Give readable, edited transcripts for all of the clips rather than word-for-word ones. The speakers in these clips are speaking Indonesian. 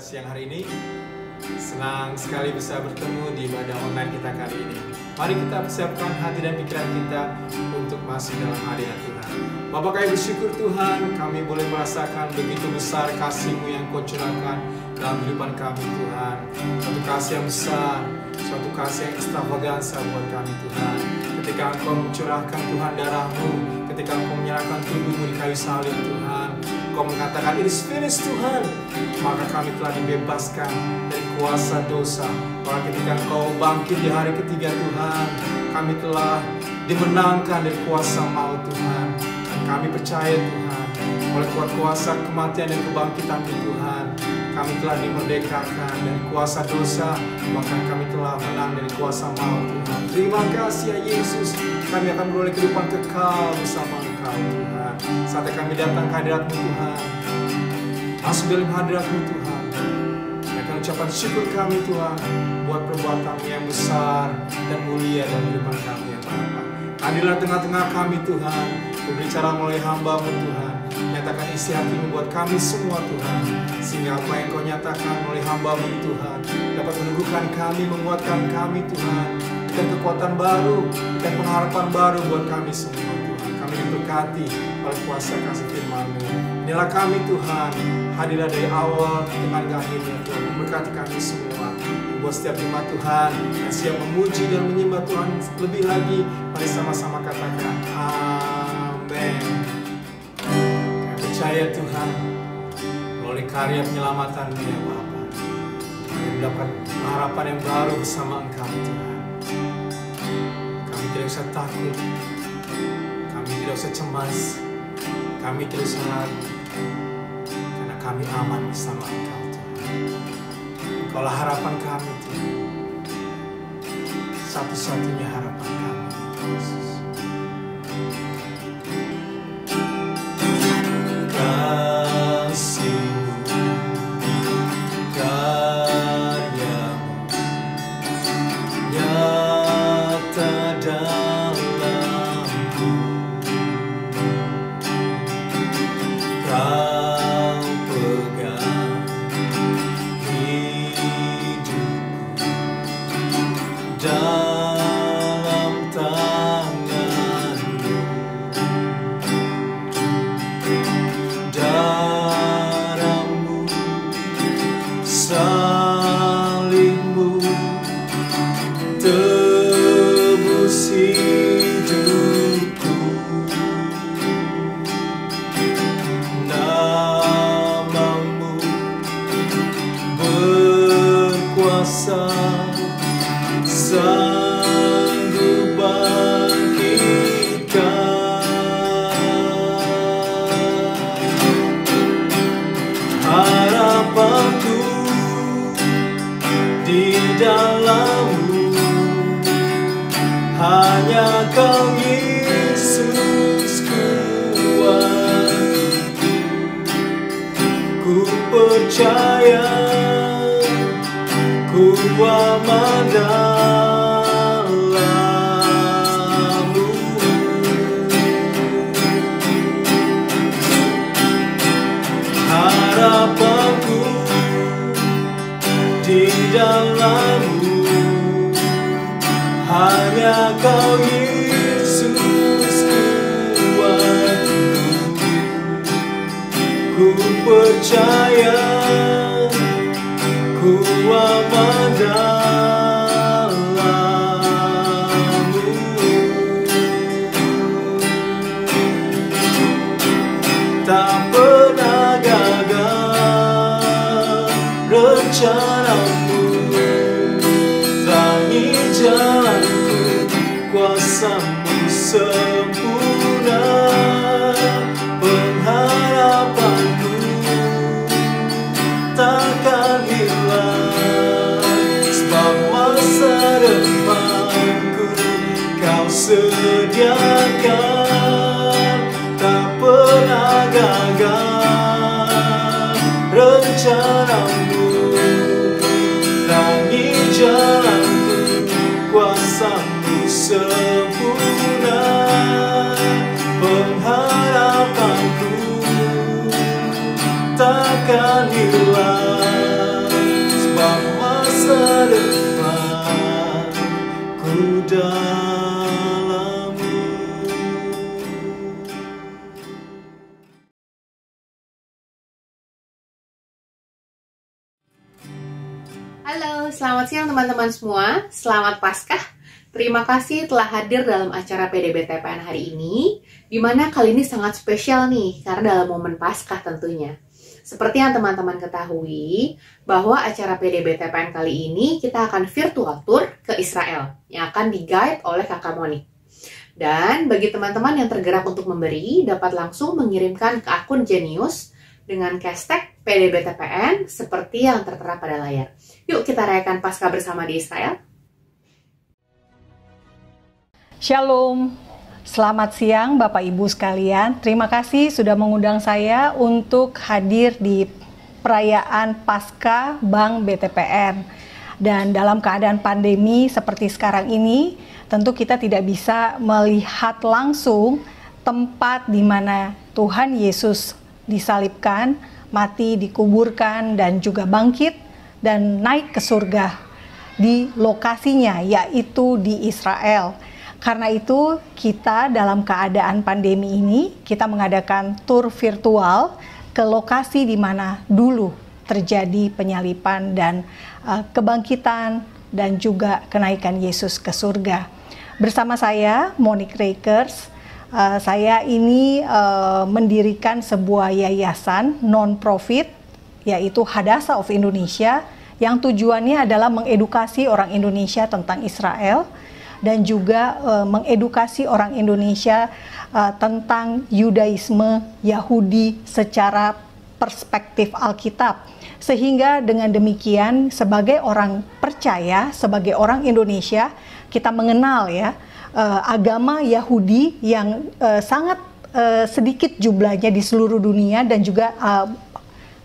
siang hari ini. Senang sekali bisa bertemu di ibadah online kita kali ini. Mari kita persiapkan hati dan pikiran kita untuk masuk dalam hadirat Tuhan. Bapak, kami bersyukur Tuhan, kami boleh merasakan begitu besar kasih-Mu yang Kau curahkan dalam kehidupan kami Tuhan. Suatu kasih yang besar, suatu kasih yang ekstravagansa buat kami Tuhan. Ketika Engkau mencurahkan Tuhan darah-Mu, ketika Engkau menyerahkan tubuh-Mu di kayu salib Tuhan, Engkau mengatakan it is finished Tuhan, maka kami telah dibebaskan dari kuasa dosa. Bahwa ketika Engkau bangkit di hari ketiga Tuhan, kami telah dimenangkan dari kuasa maut Tuhan. Dan kami percaya Tuhan, oleh kuasa kematian dan kebangkitan Tuhan, kami telah dimerdekakan dari kuasa dosa, bahkan kami telah menang dari kuasa maut Tuhan. Terima kasih ya Yesus, kami akan beroleh kehidupan kekal bersama Engkau Tuhan. Saat kami datang ke hadirat-Mu Tuhan, masuk dalam hadirat-Mu Tuhan, kami akan ucapan syukur kami Tuhan buat perbuatan yang besar dan mulia dalam kehidupan kami ya Bapa. Hadirlah tengah-tengah kami Tuhan, berbicara melalui hamba-Mu Tuhan, nyatakan isi hati-Mu buat kami semua Tuhan, sehingga apa yang Kau nyatakan melalui hamba-Mu Tuhan dapat meneguhkan kami, menguatkan kami Tuhan, dan kekuatan baru dan pengharapan baru buat kami semua Tuhan. Kami diberkati oleh kuasa kasih firman-Mu. Inilah kami Tuhan, hadirlah dari awal dengan akhirnya Tuhan, memberkati kami semua. Buat setiap jemaat Tuhan yang siap memuji dan menyembah Tuhan lebih lagi, mari sama-sama katakan amin. Kami percaya Tuhan, melalui karya penyelamatan-Mu ya Bapa, kami mendapat harapan yang baru bersama Engkau Tuhan. Kami tidak usah takut, kami tidak usah cemas, kami tidak usah ragu, karena kami aman bersama Engkau Tuhan. Engkaulah harapan kami Tuhan, satu-satunya harapan kami Yesus. Hanya Kau Yesus kuat, ku percaya, ku aman dalam-Mu. Harapanku di dalam-Mu, hanya Kau Yesus kuat, ku percaya, ku aman dalam-Mu. Tak pernah gagal rencana-Mu, terangi jalanku, kuasa-Mu sempurna. Pengharapanku takkan hilang, sebab masa depanku Kau sediakan. Tak pernah gagal rencana-Mu, terangi jalanku, kuasa-Mu sempurna. Pengharapanku takkan hilang, selamat siang teman-teman semua. Selamat Paskah. Terima kasih telah hadir dalam acara PDB TPN hari ini, di mana kali ini sangat spesial nih, karena dalam momen Paskah tentunya. Seperti yang teman-teman ketahui, bahwa acara PDB TPN kali ini kita akan virtual tour ke Israel, yang akan di-guide oleh Kakak Monik. Dan bagi teman-teman yang tergerak untuk memberi, dapat langsung mengirimkan ke akun Genius dengan hashtag PDB TPN seperti yang tertera pada layar. Yuk kita rayakan Paskah bersama di Israel. Shalom, selamat siang Bapak Ibu sekalian. Terima kasih sudah mengundang saya untuk hadir di perayaan Paskah Bank BTPN. Dan dalam keadaan pandemi seperti sekarang ini, tentu kita tidak bisa melihat langsung tempat di mana Tuhan Yesus disalibkan, mati, dikuburkan, dan juga bangkit dan naik ke surga di lokasinya, yaitu di Israel. Karena itu kita dalam keadaan pandemi ini, kita mengadakan tur virtual ke lokasi di mana dulu terjadi penyaliban dan kebangkitan dan juga kenaikan Yesus ke surga. Bersama saya, Monik Rakers, saya ini mendirikan sebuah yayasan non-profit, yaitu Hadassah of Indonesia, yang tujuannya adalah mengedukasi orang Indonesia tentang Israel dan juga mengedukasi orang Indonesia tentang Yudaisme, Yahudi secara perspektif Alkitab. Sehingga dengan demikian sebagai orang percaya, sebagai orang Indonesia, kita mengenal ya agama Yahudi yang sangat sedikit jumlahnya di seluruh dunia dan juga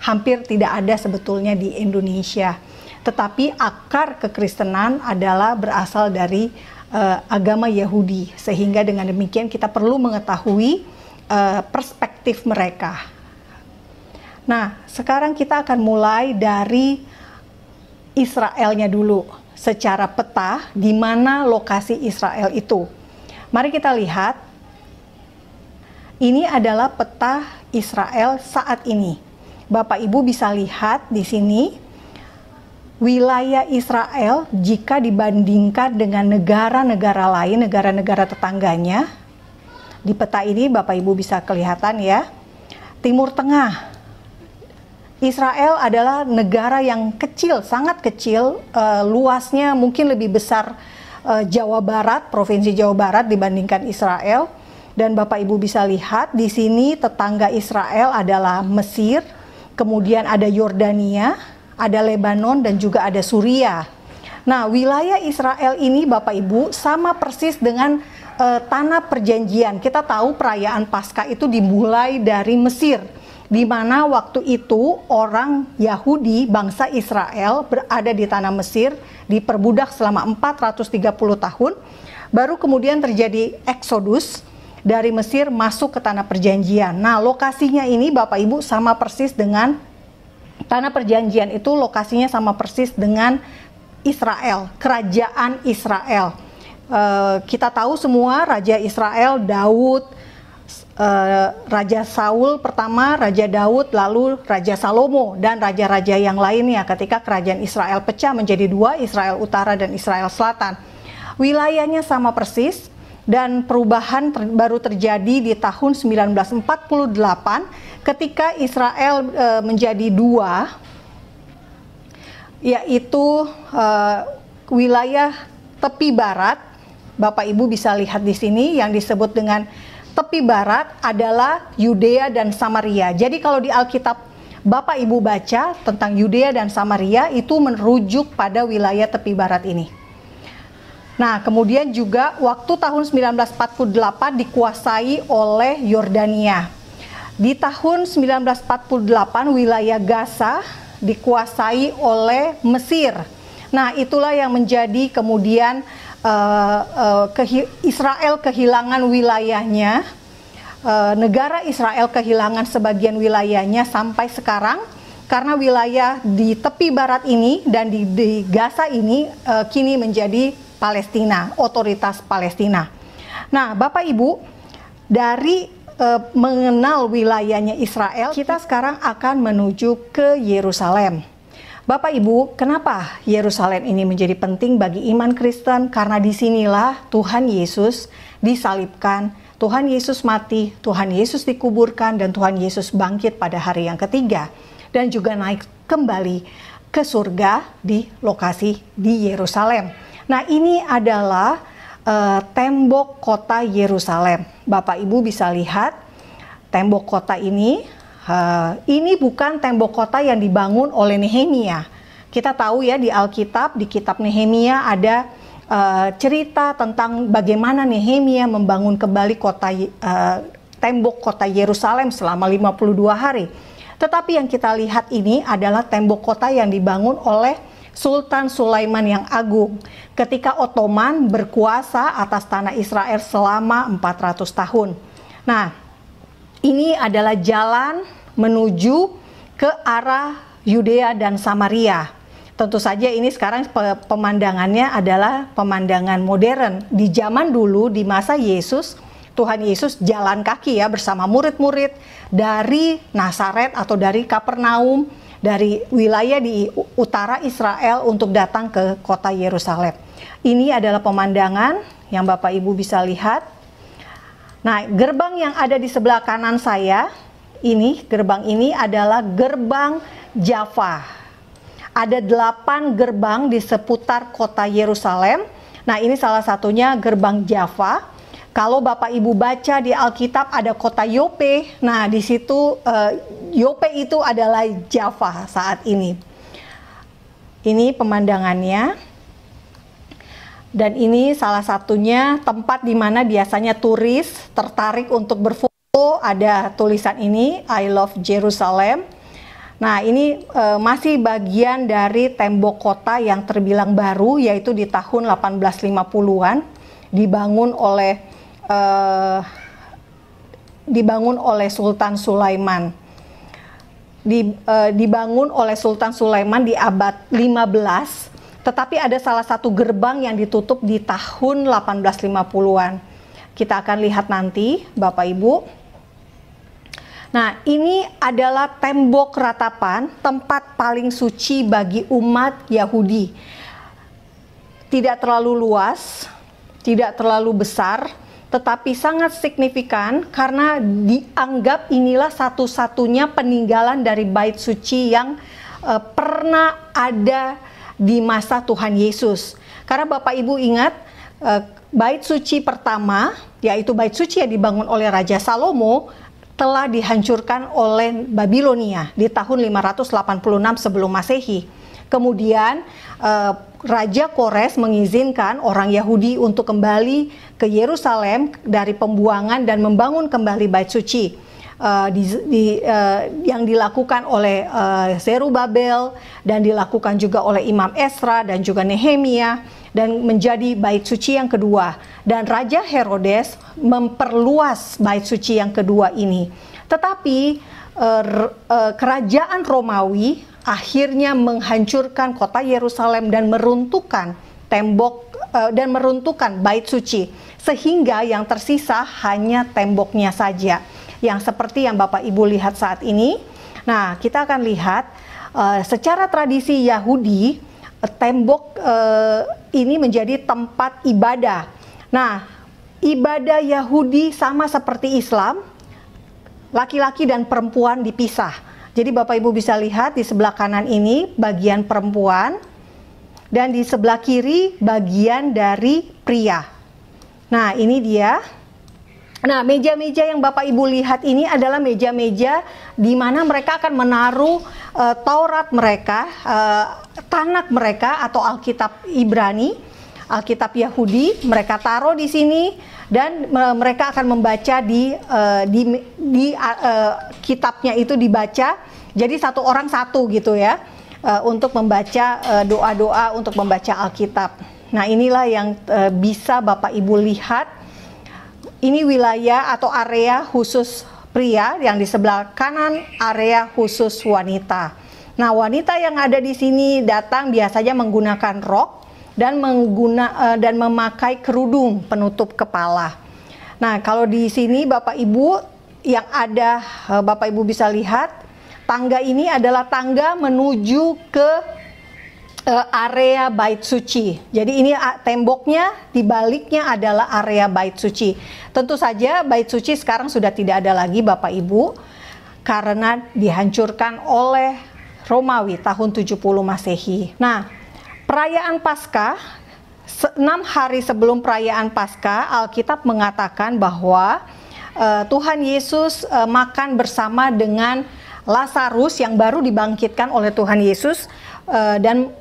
hampir tidak ada sebetulnya di Indonesia. Tetapi akar kekristenan adalah berasal dari agama Yahudi, sehingga dengan demikian kita perlu mengetahui perspektif mereka. Nah, sekarang kita akan mulai dari Israelnya dulu. Secara peta di mana lokasi Israel itu. Mari kita lihat. Ini adalah peta Israel saat ini. Bapak Ibu bisa lihat di sini wilayah Israel jika dibandingkan dengan negara-negara lain, negara-negara tetangganya. Di peta ini Bapak Ibu bisa kelihatan ya. Timur Tengah. Israel adalah negara yang kecil, sangat kecil, luasnya mungkin lebih besar Jawa Barat, Provinsi Jawa Barat dibandingkan Israel. Dan Bapak Ibu bisa lihat di sini tetangga Israel adalah Mesir, kemudian ada Yordania, ada Lebanon dan juga ada Suriah. Nah, wilayah Israel ini Bapak Ibu sama persis dengan tanah perjanjian. Kita tahu perayaan Paskah itu dimulai dari Mesir, di mana waktu itu orang Yahudi, bangsa Israel berada di tanah Mesir, diperbudak selama 430 tahun, baru kemudian terjadi eksodus dari Mesir masuk ke tanah perjanjian. Nah, lokasinya ini Bapak Ibu sama persis dengan tanah perjanjian itu, lokasinya sama persis dengan Israel, kerajaan Israel. Kita tahu semua Raja Israel, Daud, Raja Saul pertama, Raja Daud, lalu Raja Salomo, dan raja-raja yang lainnya ketika kerajaan Israel pecah menjadi dua, Israel Utara dan Israel Selatan. Wilayahnya sama persis, dan perubahan baru terjadi di tahun 1948 ketika Israel menjadi dua, yaitu wilayah tepi barat. Bapak Ibu bisa lihat di sini yang disebut dengan tepi barat adalah Yudea dan Samaria. Jadi kalau di Alkitab Bapak Ibu baca tentang Yudea dan Samaria, itu merujuk pada wilayah tepi barat ini. Nah, kemudian juga waktu tahun 1948 dikuasai oleh Yordania. Di tahun 1948 wilayah Gaza dikuasai oleh Mesir. Nah, itulah yang menjadi kemudian Israel kehilangan wilayahnya, negara Israel kehilangan sebagian wilayahnya sampai sekarang, karena wilayah di tepi barat ini dan di Gaza ini kini menjadi Palestina, otoritas Palestina. Nah, Bapak Ibu, dari mengenal wilayahnya Israel, kita sekarang akan menuju ke Yerusalem. Bapak Ibu, kenapa Yerusalem ini menjadi penting bagi iman Kristen? Karena disinilah Tuhan Yesus disalibkan, Tuhan Yesus mati, Tuhan Yesus dikuburkan, dan Tuhan Yesus bangkit pada hari yang ketiga. Dan juga naik kembali ke surga di lokasi di Yerusalem. Nah, ini adalah tembok kota Yerusalem. Bapak Ibu bisa lihat tembok kota ini. Ini bukan tembok kota yang dibangun oleh Nehemia. Kita tahu ya di Alkitab, di kitab Nehemia ada cerita tentang bagaimana Nehemia membangun kembali tembok kota Yerusalem selama 52 hari. Tetapi yang kita lihat ini adalah tembok kota yang dibangun oleh Sultan Sulaiman yang agung ketika Ottoman berkuasa atas tanah Israel selama 400 tahun. Nah, ini adalah jalan menuju ke arah Yudea dan Samaria. Tentu saja ini sekarang pemandangannya adalah pemandangan modern. Di zaman dulu, di masa Yesus, Tuhan Yesus jalan kaki ya bersama murid-murid dari Nazaret atau dari Kapernaum, dari wilayah di utara Israel untuk datang ke kota Yerusalem. Ini adalah pemandangan yang Bapak Ibu bisa lihat. Nah, gerbang yang ada di sebelah kanan saya, gerbang ini adalah gerbang Jaffa. Ada 8 gerbang di seputar kota Yerusalem. Nah, ini salah satunya gerbang Jaffa. Kalau Bapak Ibu baca di Alkitab ada kota Yope. Nah, di situ Yope itu adalah Jaffa saat ini. Ini pemandangannya. Dan ini salah satunya tempat di mana biasanya turis tertarik untuk berfoto. Ada tulisan ini, I love Jerusalem. Nah, ini masih bagian dari tembok kota yang terbilang baru, yaitu di tahun 1850-an dibangun oleh Sultan Sulaiman. Dibangun oleh Sultan Sulaiman di abad 15, tetapi ada salah satu gerbang yang ditutup di tahun 1850-an. Kita akan lihat nanti, Bapak Ibu. Nah, ini adalah tembok ratapan, tempat paling suci bagi umat Yahudi. Tidak terlalu luas, tidak terlalu besar, tetapi sangat signifikan karena dianggap inilah satu-satunya peninggalan dari bait suci yang pernah ada di masa Tuhan Yesus. Karena Bapak Ibu ingat, bait suci pertama, yaitu bait suci yang dibangun oleh Raja Salomo, telah dihancurkan oleh Babilonia di tahun 586 sebelum Masehi. Kemudian Raja Kores mengizinkan orang Yahudi untuk kembali ke Yerusalem dari pembuangan dan membangun kembali bait suci yang dilakukan oleh Zerubabel dan dilakukan juga oleh Imam Esra dan juga Nehemia, dan menjadi bait suci yang kedua. Dan Raja Herodes memperluas bait suci yang kedua ini. Tetapi kerajaan Romawi akhirnya menghancurkan kota Yerusalem dan meruntuhkan tembok dan meruntuhkan bait suci, sehingga yang tersisa hanya temboknya saja, yang seperti yang Bapak Ibu lihat saat ini. Nah, kita akan lihat secara tradisi Yahudi, tembok ini menjadi tempat ibadah. Nah, ibadah Yahudi sama seperti Islam, laki-laki dan perempuan dipisah. Jadi Bapak Ibu bisa lihat di sebelah kanan ini bagian perempuan, dan di sebelah kiri bagian dari pria. Nah, ini dia. Nah, meja-meja yang Bapak Ibu lihat ini adalah meja-meja di mana mereka akan menaruh Taurat mereka, Tanakh mereka atau Alkitab Ibrani, Alkitab Yahudi, mereka taruh di sini, dan mereka akan membaca di kitabnya itu dibaca. Jadi satu orang satu gitu ya, untuk membaca doa-doa untuk membaca Alkitab. Nah, inilah yang bisa Bapak Ibu lihat. Ini wilayah atau area khusus pria, yang di sebelah kanan area khusus wanita. Nah, wanita yang ada di sini datang biasanya menggunakan rok dan memakai kerudung penutup kepala. Nah, kalau di sini Bapak Ibu yang ada, Bapak Ibu bisa lihat tangga ini adalah tangga menuju ke area bait suci. Jadi ini temboknya, di baliknya adalah area bait suci. Tentu saja bait suci sekarang sudah tidak ada lagi Bapak Ibu, karena dihancurkan oleh Romawi tahun 70 Masehi. Nah, perayaan Paskah, 6 hari sebelum perayaan Paskah, Alkitab mengatakan bahwa Tuhan Yesus makan bersama dengan Lazarus yang baru dibangkitkan oleh Tuhan Yesus. Dan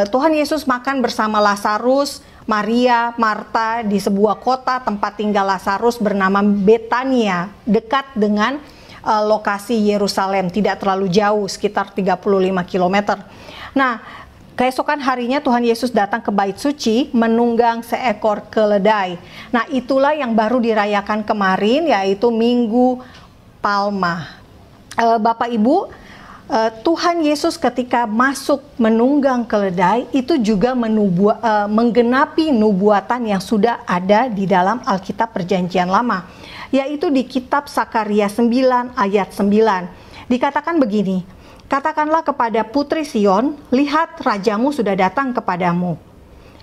Tuhan Yesus makan bersama Lazarus, Maria, Marta di sebuah kota tempat tinggal Lazarus bernama Betania, dekat dengan lokasi Yerusalem, tidak terlalu jauh, sekitar 35 km. Nah, keesokan harinya Tuhan Yesus datang ke bait suci menunggang seekor keledai. Nah, itulah yang baru dirayakan kemarin, yaitu Minggu Palma. Bapak Ibu, Tuhan Yesus ketika masuk menunggang keledai itu juga menggenapi nubuatan yang sudah ada di dalam Alkitab Perjanjian Lama, yaitu di kitab Sakaria 9 ayat 9. Dikatakan begini, "Katakanlah kepada putri Sion, lihat rajamu sudah datang kepadamu.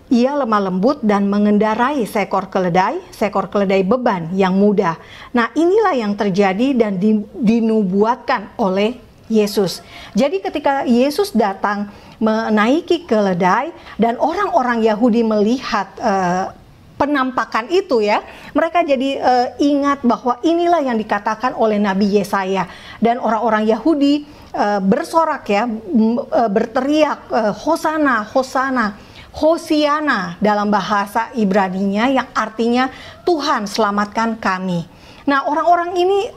Ia lemah lembut dan mengendarai seekor keledai beban yang mudah." Nah, inilah yang terjadi dan dinubuatkan oleh Yesus. Jadi ketika Yesus datang menaiki keledai dan orang-orang Yahudi melihat penampakan itu ya, mereka jadi ingat bahwa inilah yang dikatakan oleh Nabi Yesaya, dan orang-orang Yahudi bersorak ya, berteriak Hosana, Hosana, Hosiana dalam bahasa Ibraninya yang artinya Tuhan selamatkan kami. Nah, orang-orang ini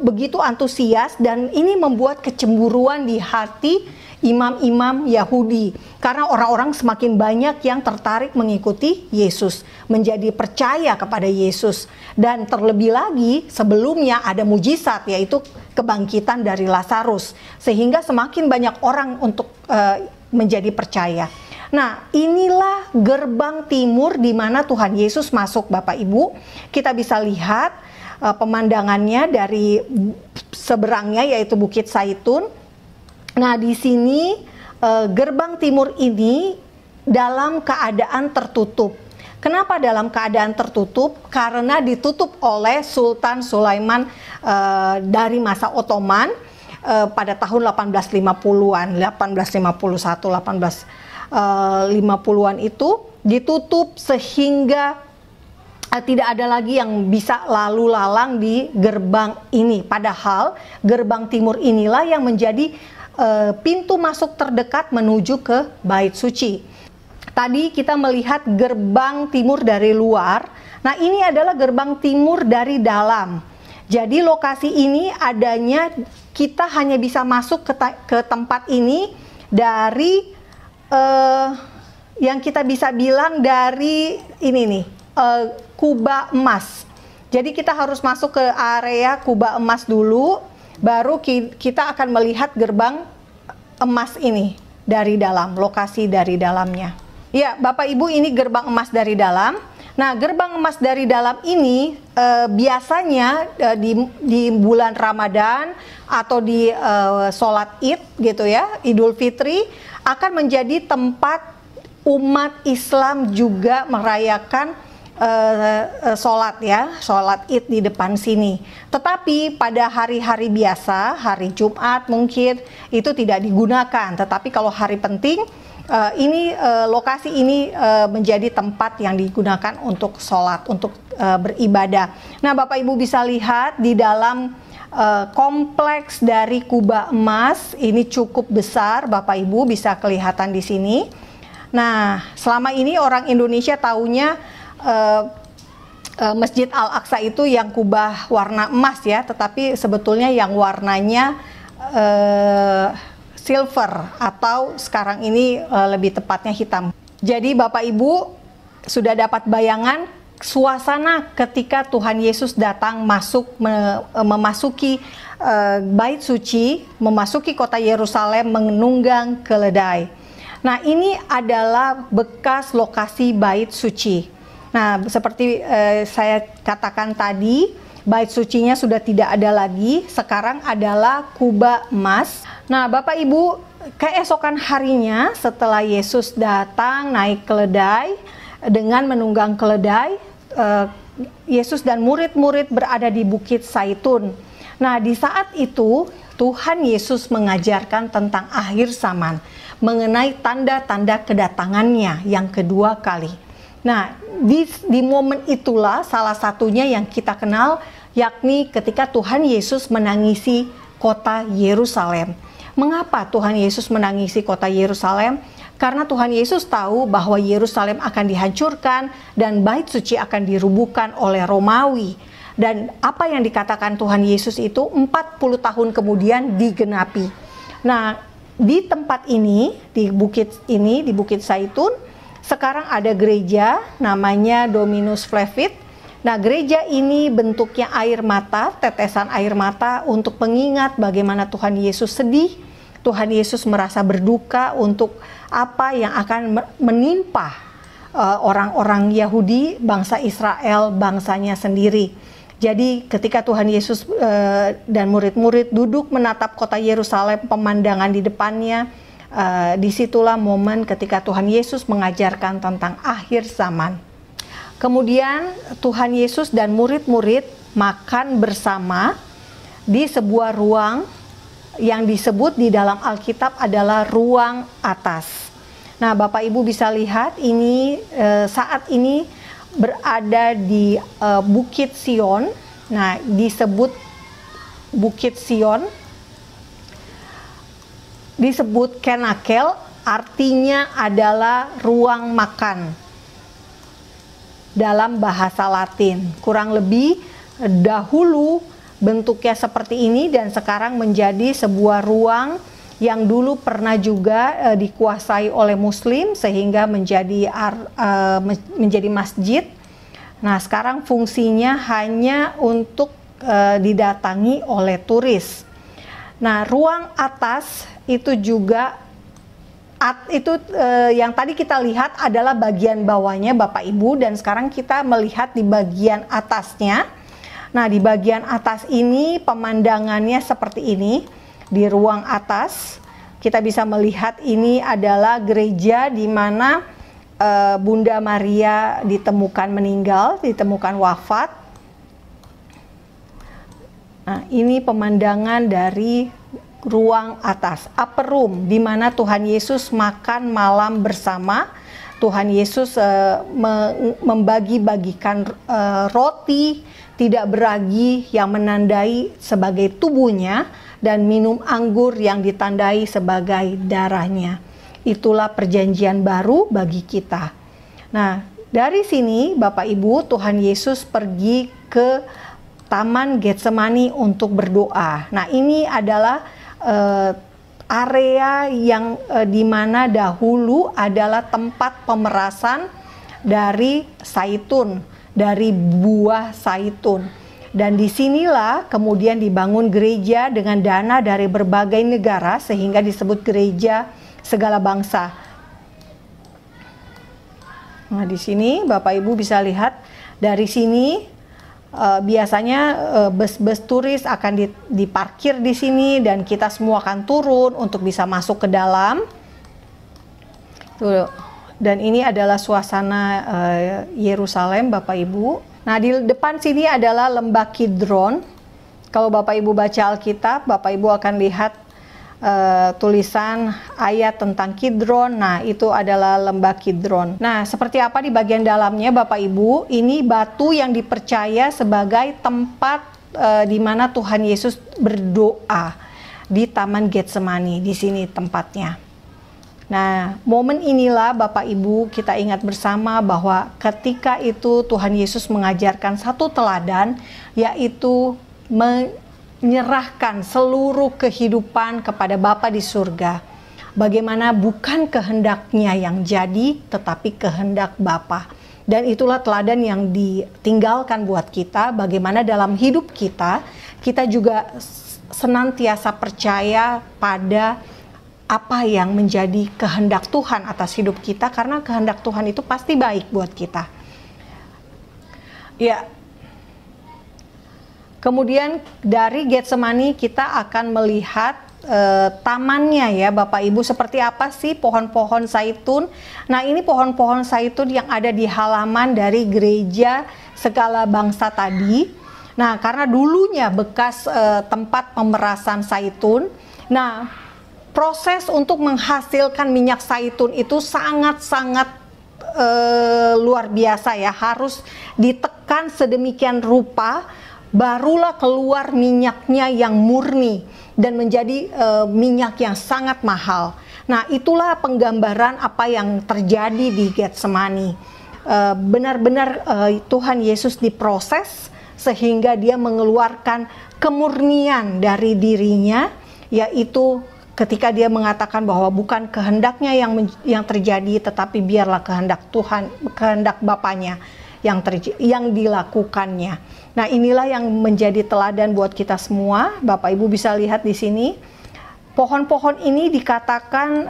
begitu antusias dan ini membuat kecemburuan di hati imam-imam Yahudi. Karena orang-orang semakin banyak yang tertarik mengikuti Yesus, menjadi percaya kepada Yesus. Dan terlebih lagi sebelumnya ada mujizat, yaitu kebangkitan dari Lazarus. Sehingga semakin banyak orang untuk menjadi percaya. Nah, inilah gerbang timur di mana Tuhan Yesus masuk Bapak Ibu. Kita bisa lihat pemandangannya dari seberangnya, yaitu Bukit Zaitun. Nah, di sini gerbang timur ini dalam keadaan tertutup. Kenapa dalam keadaan tertutup? Karena ditutup oleh Sultan Sulaiman dari masa Ottoman pada tahun 1850-an, 1851, 1850-an itu ditutup sehingga tidak ada lagi yang bisa lalu lalang di gerbang ini. Padahal gerbang timur inilah yang menjadi pintu masuk terdekat menuju ke bait suci. Tadi kita melihat gerbang timur dari luar. Nah, ini adalah gerbang timur dari dalam. Jadi lokasi ini adanya, kita hanya bisa masuk ke tempat ini dari yang kita bisa bilang dari ini nih, Kuba Emas. Jadi kita harus masuk ke area Kuba Emas dulu, baru kita akan melihat gerbang emas ini dari dalam, lokasi dari dalamnya. Ya, Bapak Ibu, ini gerbang emas dari dalam. Nah, gerbang emas dari dalam ini biasanya di bulan Ramadan atau di sholat Id gitu ya, Idul Fitri, akan menjadi tempat umat Islam juga merayakan sholat ya, sholat Id di depan sini. Tetapi pada hari-hari biasa, hari Jumat mungkin itu tidak digunakan. Tetapi kalau hari penting, lokasi ini menjadi tempat yang digunakan untuk sholat, untuk beribadah. Nah, Bapak Ibu bisa lihat di dalam kompleks dari Kuba Emas ini cukup besar, Bapak Ibu bisa kelihatan di sini. Nah, selama ini orang Indonesia taunya Masjid Al-Aqsa itu yang kubah warna emas ya, tetapi sebetulnya yang warnanya silver atau sekarang ini lebih tepatnya hitam. Jadi Bapak Ibu sudah dapat bayangan suasana ketika Tuhan Yesus datang memasuki bait suci, memasuki kota Yerusalem menunggang keledai. Nah, ini adalah bekas lokasi bait suci. Nah, seperti saya katakan tadi, Bait sucinya sudah tidak ada lagi, sekarang adalah kubah emas. Nah, Bapak Ibu, keesokan harinya setelah Yesus datang naik keledai dengan menunggang keledai, Yesus dan murid-murid berada di Bukit Zaitun. Nah, di saat itu Tuhan Yesus mengajarkan tentang akhir zaman, mengenai tanda-tanda kedatangannya yang kedua kali. Nah, di momen itulah salah satunya yang kita kenal, yakni ketika Tuhan Yesus menangisi kota Yerusalem. Mengapa Tuhan Yesus menangisi kota Yerusalem? Karena Tuhan Yesus tahu bahwa Yerusalem akan dihancurkan dan bait suci akan dirubuhkan oleh Romawi. Dan apa yang dikatakan Tuhan Yesus itu 40 tahun kemudian digenapi. Nah, di tempat ini, di Bukit Zaitun, sekarang ada gereja namanya Dominus Flevit. Nah, gereja ini bentuknya air mata, tetesan air mata untuk pengingat bagaimana Tuhan Yesus sedih. Tuhan Yesus merasa berduka untuk apa yang akan menimpa orang-orang Yahudi, bangsa Israel, bangsanya sendiri. Jadi ketika Tuhan Yesus dan murid-murid duduk menatap kota Yerusalem, pemandangan di depannya, disitulah momen ketika Tuhan Yesus mengajarkan tentang akhir zaman. Kemudian Tuhan Yesus dan murid-murid makan bersama di sebuah ruang yang disebut di dalam Alkitab adalah ruang atas. Nah, Bapak Ibu bisa lihat ini saat ini berada di Bukit Sion. Nah, disebut Bukit Sion, disebut Kenakel, artinya adalah ruang makan dalam bahasa Latin. Kurang lebih dahulu bentuknya seperti ini dan sekarang menjadi sebuah ruang yang dulu pernah juga dikuasai oleh Muslim sehingga menjadi masjid. Nah, sekarang fungsinya hanya untuk didatangi oleh turis. Nah, ruang atas itu juga yang tadi kita lihat adalah bagian bawahnya Bapak Ibu, dan sekarang kita melihat di bagian atasnya. Nah, di bagian atas ini pemandangannya seperti ini. Di ruang atas kita bisa melihat ini adalah gereja di mana Bunda Maria ditemukan meninggal, ditemukan wafat. Nah, ini pemandangan dari ruang atas, upper room, di mana Tuhan Yesus makan malam bersama. Tuhan Yesus membagi-bagikan roti tidak beragi yang menandai sebagai tubuhnya, dan minum anggur yang ditandai sebagai darahnya. Itulah perjanjian baru bagi kita. Nah, dari sini Bapak Ibu, Tuhan Yesus pergi ke Taman Getsemani untuk berdoa. Nah, ini adalah area yang dimana dahulu adalah tempat pemerasan dari zaitun, dari buah zaitun. Dan disinilah kemudian dibangun gereja dengan dana dari berbagai negara sehingga disebut gereja segala bangsa. Nah, di sini Bapak Ibu bisa lihat dari sini biasanya bus-bus turis akan diparkir di sini dan kita semua akan turun untuk bisa masuk ke dalam. Tuh. Dan ini adalah suasana Yerusalem Bapak Ibu. Nah, di depan sini adalah lembah Kidron. Kalau Bapak Ibu baca Alkitab, Bapak Ibu akan lihat tulisan ayat tentang Kidron. Nah, itu adalah lembah Kidron. Nah, seperti apa di bagian dalamnya Bapak Ibu? Ini batu yang dipercaya sebagai tempat di mana Tuhan Yesus berdoa di Taman Getsemani. Di sini tempatnya. Nah, momen inilah Bapak Ibu kita ingat bersama bahwa ketika itu Tuhan Yesus mengajarkan satu teladan, yaitu menyerahkan seluruh kehidupan kepada Bapa di surga. Bagaimana bukan kehendaknya yang jadi, tetapi kehendak Bapa. Dan itulah teladan yang ditinggalkan buat kita, bagaimana dalam hidup kita juga senantiasa percaya pada apa yang menjadi kehendak Tuhan atas hidup kita, karena kehendak Tuhan itu pasti baik buat kita. Ya, Kemudian dari Getsemani kita akan melihat tamannya ya Bapak Ibu, seperti apa sih pohon-pohon zaitun. Nah, ini pohon-pohon zaitun yang ada di halaman dari gereja segala bangsa tadi. Nah, karena dulunya bekas tempat pemerasan zaitun. Nah, proses untuk menghasilkan minyak zaitun itu sangat-sangat luar biasa ya, harus ditekan sedemikian rupa barulah keluar minyaknya yang murni dan menjadi minyak yang sangat mahal. Nah, itulah penggambaran apa yang terjadi di Getsemani. Benar-benar Tuhan Yesus diproses sehingga dia mengeluarkan kemurnian dari dirinya, yaitu ketika dia mengatakan bahwa bukan kehendaknya yang terjadi, tetapi biarlah kehendak Tuhan, kehendak Bapaknya yang dilakukannya. Nah, inilah yang menjadi teladan buat kita semua. Bapak Ibu bisa lihat di sini, pohon-pohon ini dikatakan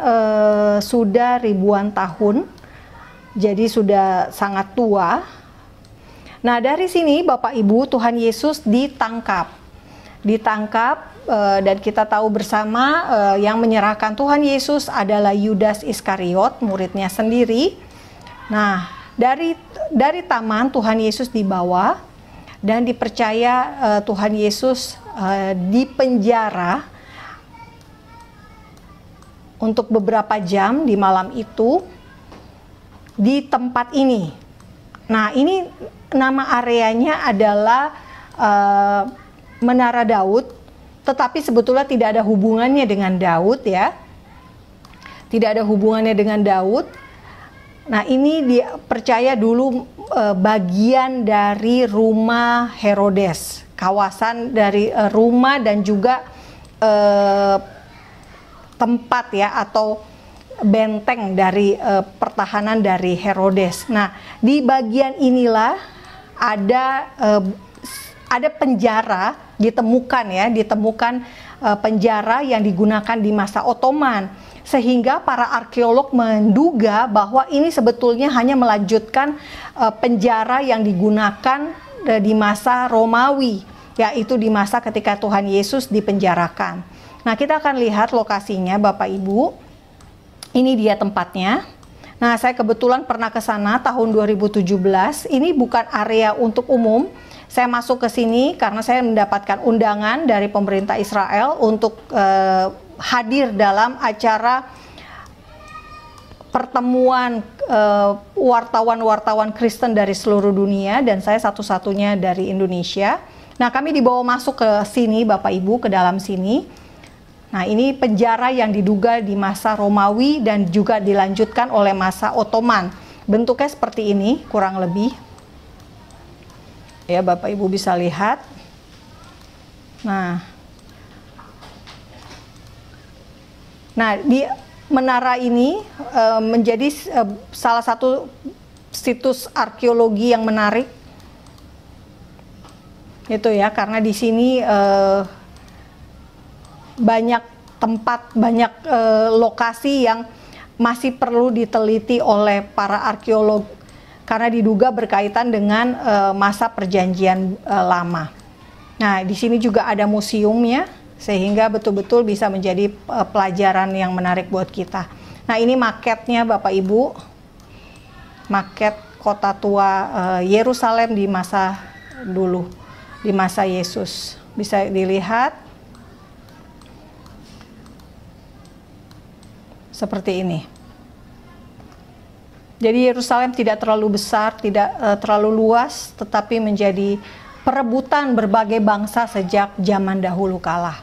sudah ribuan tahun, jadi sudah sangat tua. Nah, dari sini Bapak Ibu, Tuhan Yesus ditangkap dan kita tahu bersama yang menyerahkan Tuhan Yesus adalah Yudas Iskariot, muridnya sendiri. Nah, dari taman Tuhan Yesus dibawa dan dipercaya Tuhan Yesus dipenjara untuk beberapa jam di malam itu di tempat ini. Nah, ini nama areanya adalah Menara Daud, tetapi sebetulnya tidak ada hubungannya dengan Daud ya. Tidak ada hubungannya dengan Daud. Nah, ini dipercaya dulu bagian dari rumah Herodes, kawasan dari rumah dan juga tempat ya atau benteng dari pertahanan dari Herodes. Nah, di bagian inilah ada penjara ditemukan penjara yang digunakan di masa Ottoman, sehingga para arkeolog menduga bahwa ini sebetulnya hanya melanjutkan penjara yang digunakan di masa Romawi, yaitu di masa ketika Tuhan Yesus dipenjarakan. Nah, kita akan lihat lokasinya Bapak Ibu. Ini dia tempatnya. Nah, saya kebetulan pernah ke sana tahun 2017. Ini bukan area untuk umum. Saya masuk ke sini karena saya mendapatkan undangan dari pemerintah Israel untuk hadir dalam acara pertemuan wartawan-wartawan Kristen dari seluruh dunia, dan saya satu-satunya dari Indonesia. Nah, kami dibawa masuk ke sini Bapak Ibu, ke dalam sini. Nah, ini penjara yang diduga di masa Romawi dan juga dilanjutkan oleh masa Ottoman. Bentuknya seperti ini kurang lebih. Ya, Bapak Ibu bisa lihat. Nah, di menara ini menjadi salah satu situs arkeologi yang menarik. Itu ya, karena di sini banyak tempat, banyak lokasi yang masih perlu diteliti oleh para arkeolog karena diduga berkaitan dengan masa perjanjian lama. Nah, di sini juga ada museumnya, sehingga betul-betul bisa menjadi pelajaran yang menarik buat kita. Nah, ini maketnya Bapak Ibu, maket kota tua Yerusalem di masa dulu, di masa Yesus. Bisa dilihat seperti ini. Jadi Yerusalem tidak terlalu besar, tidak terlalu luas, tetapi menjadi perebutan berbagai bangsa sejak zaman dahulu kala.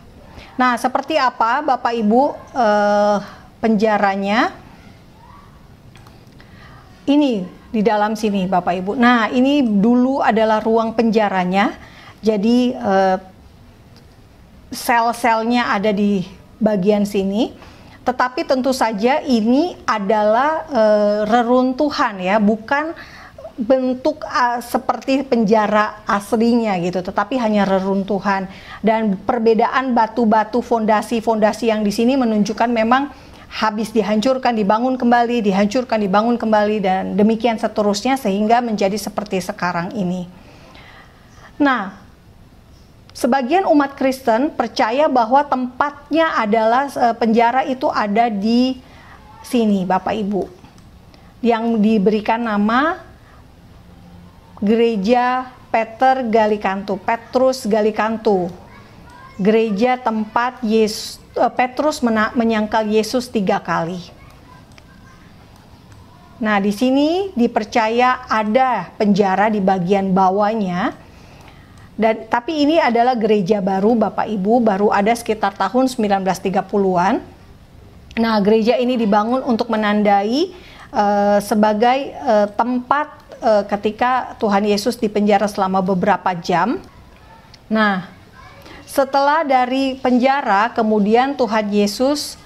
Nah, seperti apa Bapak Ibu penjaranya? Ini di dalam sini Bapak Ibu. Nah, ini dulu adalah ruang penjaranya. Jadi sel-selnya ada di bagian sini. Tetapi tentu saja ini adalah reruntuhan ya, bukan bentuk seperti penjara aslinya gitu, tetapi hanya reruntuhan. Dan perbedaan batu-batu fondasi-fondasi yang di sini menunjukkan memang habis dihancurkan, dibangun kembali, dihancurkan, dibangun kembali, dan demikian seterusnya sehingga menjadi seperti sekarang ini. Nah, sebagian umat Kristen percaya bahwa tempatnya adalah penjara itu ada di sini, Bapak Ibu, yang diberikan nama Gereja Petrus Gallicantu, gereja tempat Petrus menyangkal Yesus 3 kali. Nah, di sini dipercaya ada penjara di bagian bawahnya. Tapi ini adalah gereja baru, Bapak Ibu, baru ada sekitar tahun 1930-an. Nah, gereja ini dibangun untuk menandai sebagai tempat ketika Tuhan Yesus dipenjara selama beberapa jam. Nah, setelah dari penjara, kemudian Tuhan Yesus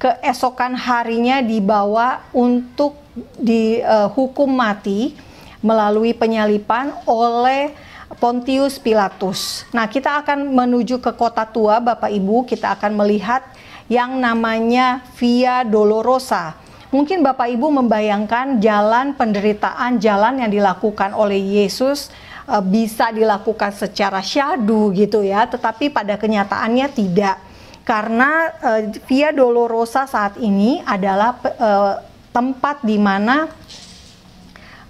keesokan harinya dibawa untuk dihukum mati melalui penyalipan oleh Pontius Pilatus. Nah, kita akan menuju ke Kota Tua, Bapak Ibu. Kita akan melihat yang namanya Via Dolorosa. Mungkin Bapak Ibu membayangkan jalan penderitaan, jalan yang dilakukan oleh Yesus bisa dilakukan secara syahdu gitu ya, tetapi pada kenyataannya tidak. Karena Via Dolorosa saat ini adalah tempat di mana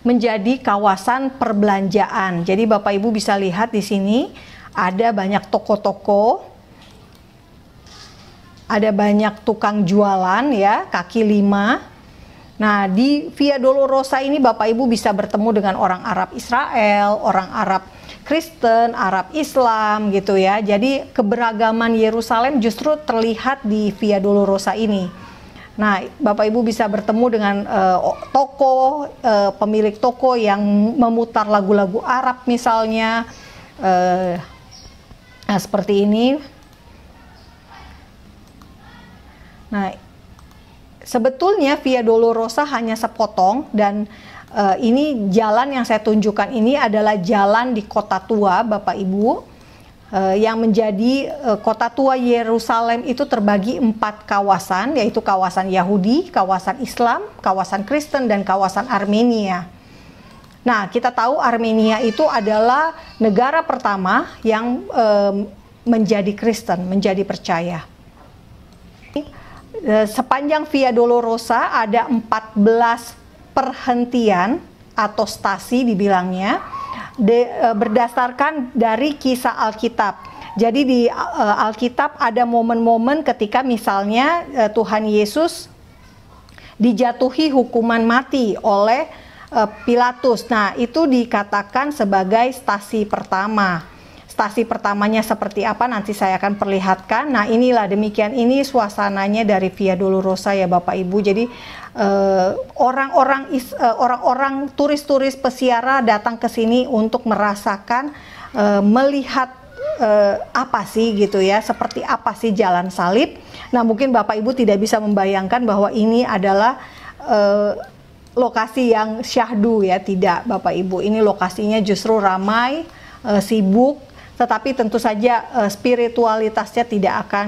menjadi kawasan perbelanjaan. Jadi Bapak Ibu bisa lihat di sini ada banyak toko-toko, ada banyak tukang jualan ya, kaki lima. Nah, di Via Dolorosa ini Bapak Ibu bisa bertemu dengan orang Arab Israel, orang Arab Kristen, Arab Islam gitu ya. Jadi keberagaman Yerusalem justru terlihat di Via Dolorosa ini. Nah, Bapak Ibu bisa bertemu dengan pemilik toko yang memutar lagu-lagu Arab misalnya, nah seperti ini. Nah, sebetulnya Via Dolorosa hanya sepotong dan ini jalan yang saya tunjukkan ini adalah jalan di Kota Tua, Bapak Ibu, yang menjadi Kota Tua Yerusalem itu terbagi 4 kawasan, yaitu kawasan Yahudi, kawasan Islam, kawasan Kristen, dan kawasan Armenia. Nah, kita tahu Armenia itu adalah negara pertama yang menjadi Kristen, menjadi percaya. Sepanjang Via Dolorosa ada 14 perhentian atau stasi dibilangnya, berdasarkan dari kisah Alkitab. Jadi di Alkitab ada momen-momen ketika misalnya Tuhan Yesus dijatuhi hukuman mati oleh Pilatus. Nah, itu dikatakan sebagai stasi pertama. Stasi pertamanya seperti apa nanti saya akan perlihatkan. Nah, inilah demikian ini suasananya dari Via Dolorosa ya Bapak Ibu. Jadi orang-orang turis-turis peziarah datang ke sini untuk merasakan, melihat apa sih gitu ya, seperti apa sih jalan salib. Nah, mungkin Bapak Ibu tidak bisa membayangkan bahwa ini adalah lokasi yang syahdu ya, tidak Bapak Ibu. Ini lokasinya justru ramai, sibuk. Tetapi tentu saja spiritualitasnya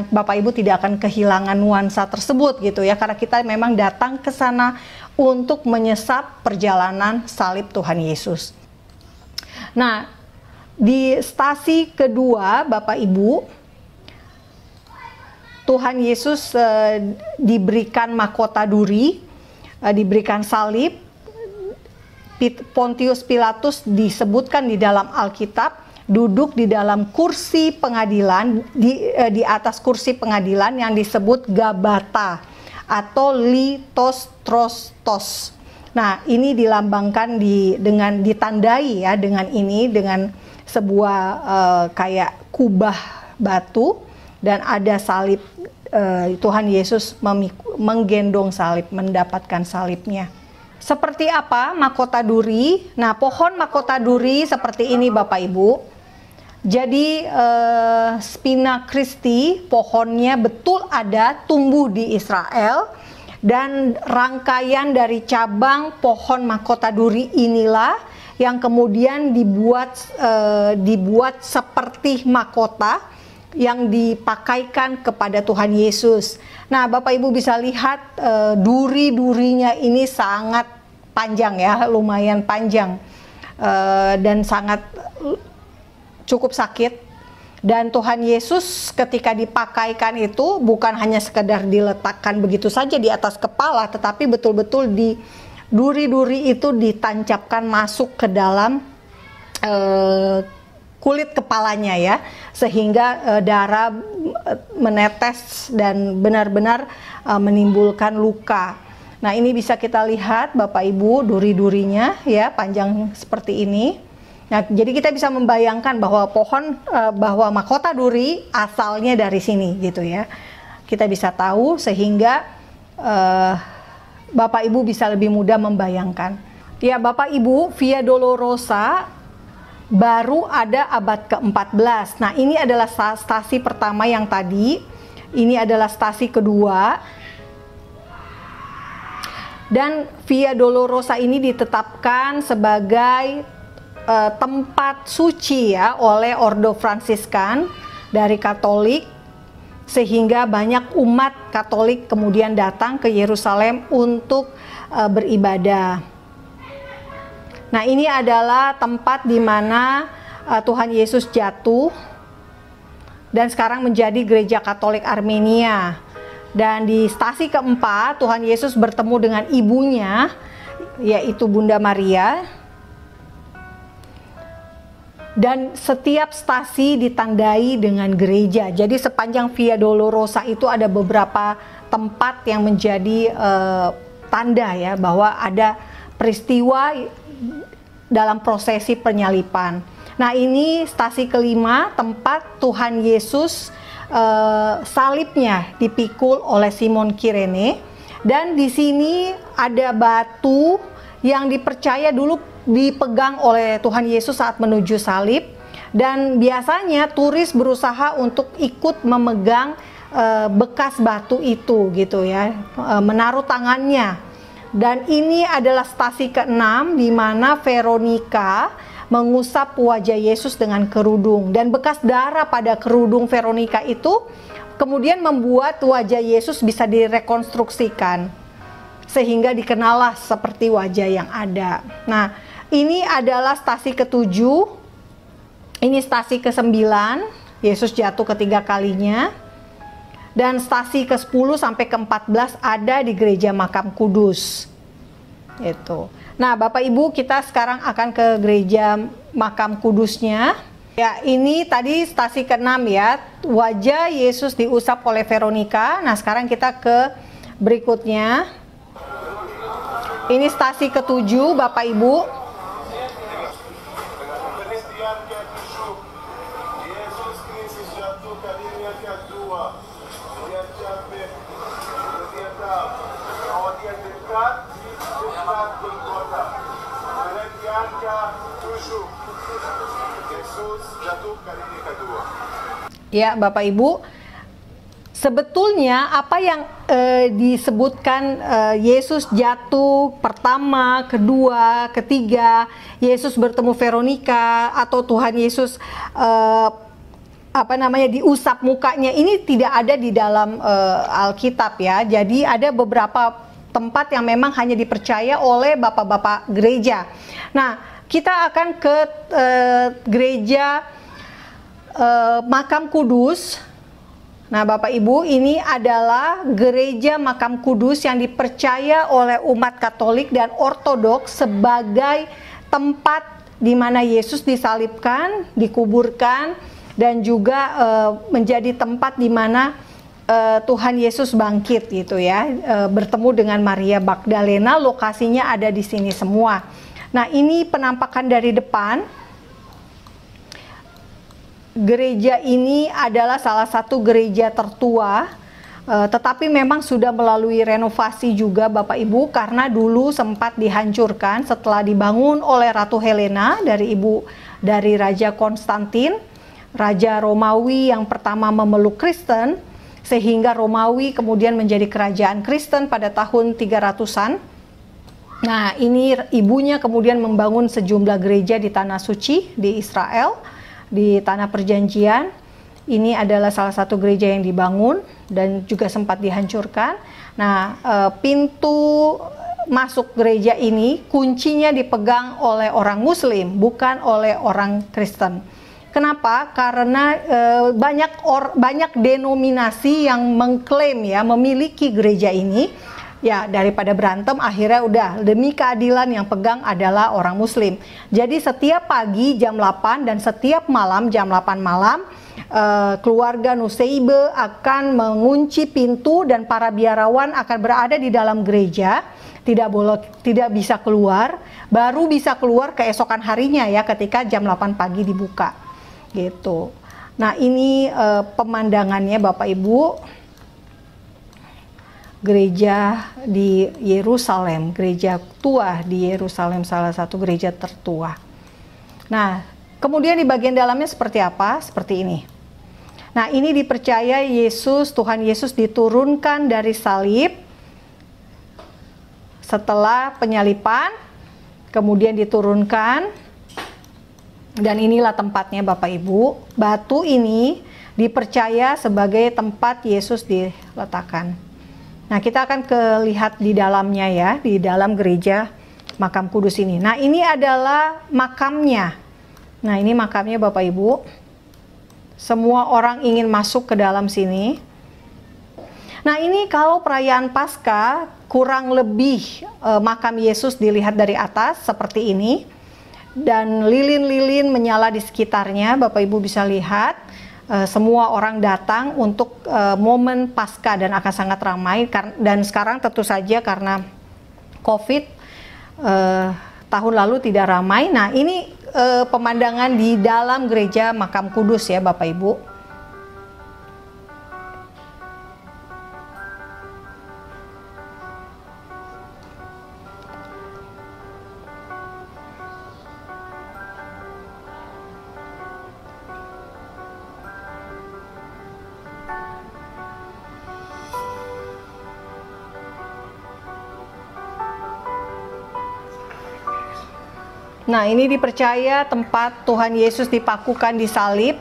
Bapak Ibu tidak akan kehilangan nuansa tersebut gitu ya, karena kita memang datang ke sana untuk menyesap perjalanan salib Tuhan Yesus. Nah, di stasi kedua Bapak Ibu, Tuhan Yesus diberikan mahkota duri, diberikan salib. Pontius Pilatus disebutkan di dalam Alkitab duduk di dalam kursi pengadilan, di atas kursi pengadilan yang disebut Gabata atau Litostrostos. Nah, ini dilambangkan dengan ditandai ya dengan sebuah kayak kubah batu dan ada salib. Tuhan Yesus menggendong salib, mendapatkan salibnya. Seperti apa mahkota duri? Nah, pohon mahkota duri seperti ini Bapak Ibu. Jadi Spina Christi, pohonnya betul ada, tumbuh di Israel, dan rangkaian dari cabang pohon mahkota duri inilah yang kemudian dibuat seperti mahkota yang dipakaikan kepada Tuhan Yesus. Nah, Bapak Ibu bisa lihat duri-durinya ini sangat panjang ya, lumayan panjang. dan sangat cukup sakit. Dan Tuhan Yesus ketika dipakaikan itu bukan hanya sekedar diletakkan begitu saja di atas kepala, tetapi betul-betul di duri-duri itu ditancapkan masuk ke dalam kulit kepalanya ya, sehingga darah menetes dan benar-benar menimbulkan luka. Nah, ini bisa kita lihat Bapak Ibu, duri-durinya ya, panjang seperti ini. Nah, jadi kita bisa membayangkan bahwa bahwa mahkota duri asalnya dari sini gitu ya. Kita bisa tahu sehingga Bapak Ibu bisa lebih mudah membayangkan. Ya Bapak Ibu, Via Dolorosa baru ada abad ke-14. Nah, ini adalah stasi pertama yang tadi. Ini adalah stasi kedua. Dan Via Dolorosa ini ditetapkan sebagai tempat suci ya oleh Ordo Fransiskan dari Katolik, sehingga banyak umat Katolik kemudian datang ke Yerusalem untuk beribadah. Nah, ini adalah tempat di mana Tuhan Yesus jatuh dan sekarang menjadi Gereja Katolik Armenia. Dan di stasi keempat Tuhan Yesus bertemu dengan ibunya, yaitu Bunda Maria. Dan setiap stasi ditandai dengan gereja. Jadi sepanjang Via Dolorosa itu ada beberapa tempat yang menjadi tanda ya bahwa ada peristiwa dalam prosesi penyalipan. Nah, ini stasi kelima, tempat Tuhan Yesus salibnya dipikul oleh Simon Kirene. Dan di sini ada batu yang dipercaya dulu dipegang oleh Tuhan Yesus saat menuju salib, dan biasanya turis berusaha untuk ikut memegang bekas batu itu gitu ya, menaruh tangannya. Dan ini adalah stasi ke-6 di mana Veronica mengusap wajah Yesus dengan kerudung, dan bekas darah pada kerudung Veronica itu kemudian membuat wajah Yesus bisa direkonstruksikan sehingga dikenallah seperti wajah yang ada. Nah, ini adalah stasi ke-7, ini stasi ke-9, Yesus jatuh ketiga kalinya, dan stasi ke-10 sampai ke-14 ada di Gereja Makam Kudus. Itu. Nah, Bapak Ibu, kita sekarang akan ke Gereja Makam Kudusnya. Ya, ini tadi stasi ke-6 ya, wajah Yesus diusap oleh Veronica. Nah, sekarang kita ke berikutnya. Ini stasi ke-7, Bapak Ibu. Ya, Bapak Ibu, sebetulnya apa yang disebutkan Yesus jatuh pertama, kedua, ketiga, Yesus bertemu Veronica, atau Tuhan Yesus diusap mukanya, ini tidak ada di dalam Alkitab ya. Jadi ada beberapa tempat yang memang hanya dipercaya oleh bapak-bapak gereja. Nah, kita akan ke gereja Makam Kudus. Nah, Bapak Ibu, ini adalah gereja Makam Kudus yang dipercaya oleh umat Katolik dan Ortodoks sebagai tempat di mana Yesus disalibkan, dikuburkan, dan juga menjadi tempat di mana Tuhan Yesus bangkit gitu ya, bertemu dengan Maria Magdalena. Lokasinya ada di sini semua. Nah, ini penampakan dari depan. Gereja ini adalah salah satu gereja tertua, tetapi memang sudah melalui renovasi juga Bapak Ibu, karena dulu sempat dihancurkan setelah dibangun oleh Ratu Helena dari Raja Konstantin, Raja Romawi yang pertama memeluk Kristen, sehingga Romawi kemudian menjadi kerajaan Kristen pada tahun 300-an. Nah, ini ibunya kemudian membangun sejumlah gereja di Tanah Suci, di Israel, di Tanah Perjanjian. Ini adalah salah satu gereja yang dibangun dan juga sempat dihancurkan. Nah, pintu masuk gereja ini kuncinya dipegang oleh orang Muslim, bukan oleh orang Kristen. Kenapa? Karena banyak denominasi yang mengklaim ya memiliki gereja ini. Ya, daripada berantem akhirnya udah demi keadilan yang pegang adalah orang Muslim. Jadi setiap pagi jam 8 dan setiap malam jam 8 malam keluarga Nuseibe akan mengunci pintu dan para biarawan akan berada di dalam gereja, tidak bisa keluar, baru bisa keluar keesokan harinya ya ketika jam 8 pagi dibuka gitu. Nah, ini pemandangannya Bapak Ibu, gereja di Yerusalem, gereja tua di Yerusalem, salah satu gereja tertua. Nah, kemudian di bagian dalamnya seperti apa? Seperti ini. Nah, ini dipercaya Tuhan Yesus diturunkan dari salib setelah penyalipan, kemudian diturunkan, dan inilah tempatnya Bapak Ibu. Batu ini dipercaya sebagai tempat Yesus diletakkan. Nah, kita akan lihat di dalamnya ya, di dalam gereja makam kudus ini. Nah, ini adalah makamnya. Nah, ini makamnya Bapak Ibu. Semua orang ingin masuk ke dalam sini. Nah, ini kalau perayaan Paskah, kurang lebih makam Yesus dilihat dari atas seperti ini. Dan lilin-lilin menyala di sekitarnya, Bapak Ibu bisa lihat. Semua orang datang untuk momen Paskah dan akan sangat ramai. Dan sekarang tentu saja karena COVID tahun lalu tidak ramai. Nah, ini pemandangan di dalam gereja makam kudus ya Bapak Ibu. Nah, ini dipercaya tempat Tuhan Yesus dipakukan di salib.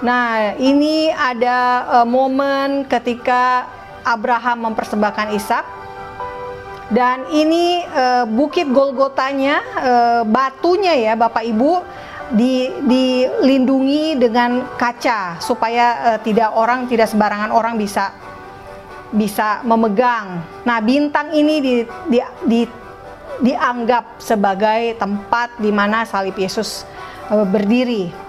Nah, ini ada momen ketika Abraham mempersembahkan Ishak. Dan ini bukit Golgotanya, batunya ya Bapak Ibu, dilindungi dengan kaca supaya tidak sembarangan orang bisa memegang. Nah, bintang ini dianggap sebagai tempat di mana salib Yesus berdiri.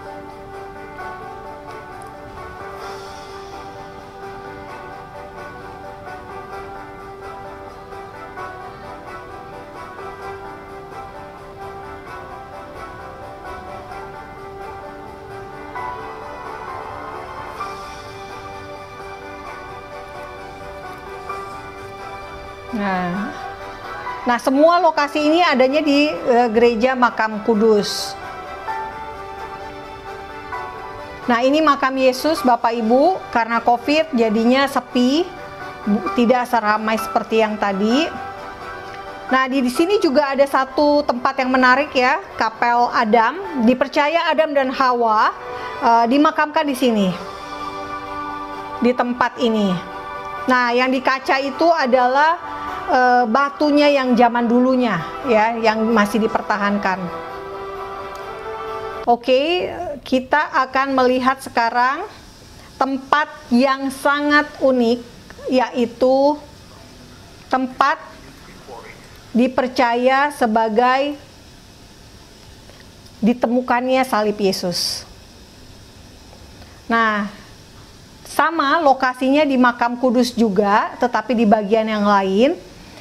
Nah, semua lokasi ini adanya di gereja makam kudus. Nah, ini makam Yesus Bapak Ibu, karena COVID jadinya sepi, tidak seramai seperti yang tadi. Nah, di sini juga ada satu tempat yang menarik ya, kapel Adam. Dipercaya Adam dan Hawa dimakamkan di sini, di tempat ini. Nah, yang di kaca itu adalah batunya yang zaman dulunya ya, yang masih dipertahankan. Oke, kita akan melihat sekarang tempat yang sangat unik, yaitu tempat dipercaya sebagai ditemukannya salib Yesus. Nah, sama lokasinya di makam kudus juga, tetapi di bagian yang lain.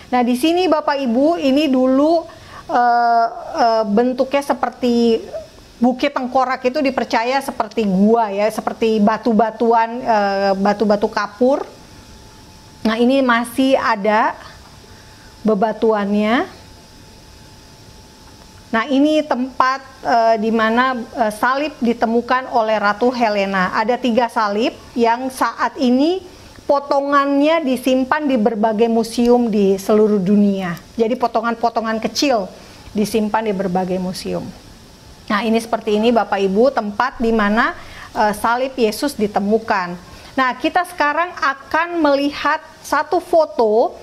Nah, di sini Bapak Ibu, ini dulu bentuknya seperti bukit tengkorak, itu dipercaya seperti gua ya, seperti batu-batuan, batu-batu kapur. Nah, ini masih ada bebatuannya. Nah, ini tempat di mana salib ditemukan oleh Ratu Helena. Ada 3 salib yang saat ini potongannya disimpan di berbagai museum di seluruh dunia. Jadi potongan-potongan kecil disimpan di berbagai museum. Nah, ini seperti ini Bapak Ibu, tempat di mana salib Yesus ditemukan. Nah, kita sekarang akan melihat satu foto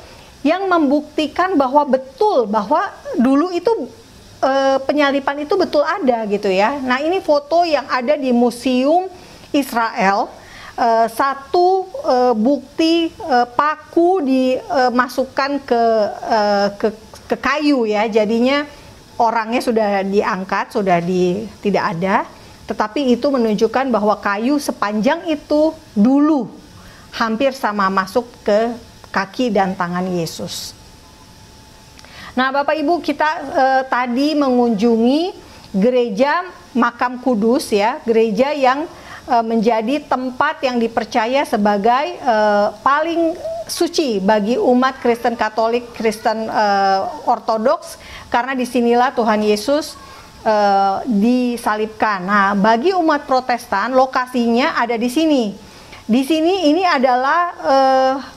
yang membuktikan bahwa betul bahwa dulu itu penyalipan itu betul ada gitu ya. Nah, ini foto yang ada di Museum Israel. Satu bukti paku dimasukkan ke kayu ya, jadinya orangnya sudah diangkat, tidak ada, tetapi itu menunjukkan bahwa kayu sepanjang itu dulu hampir sama masuk ke kaki dan tangan Yesus. Nah, Bapak Ibu, kita tadi mengunjungi gereja Makam Kudus ya, gereja yang menjadi tempat yang dipercaya sebagai paling suci bagi umat Kristen Katolik, Kristen Ortodoks, karena disinilah Tuhan Yesus disalibkan. Nah, bagi umat Protestan lokasinya ada di sini. Di sini ini adalah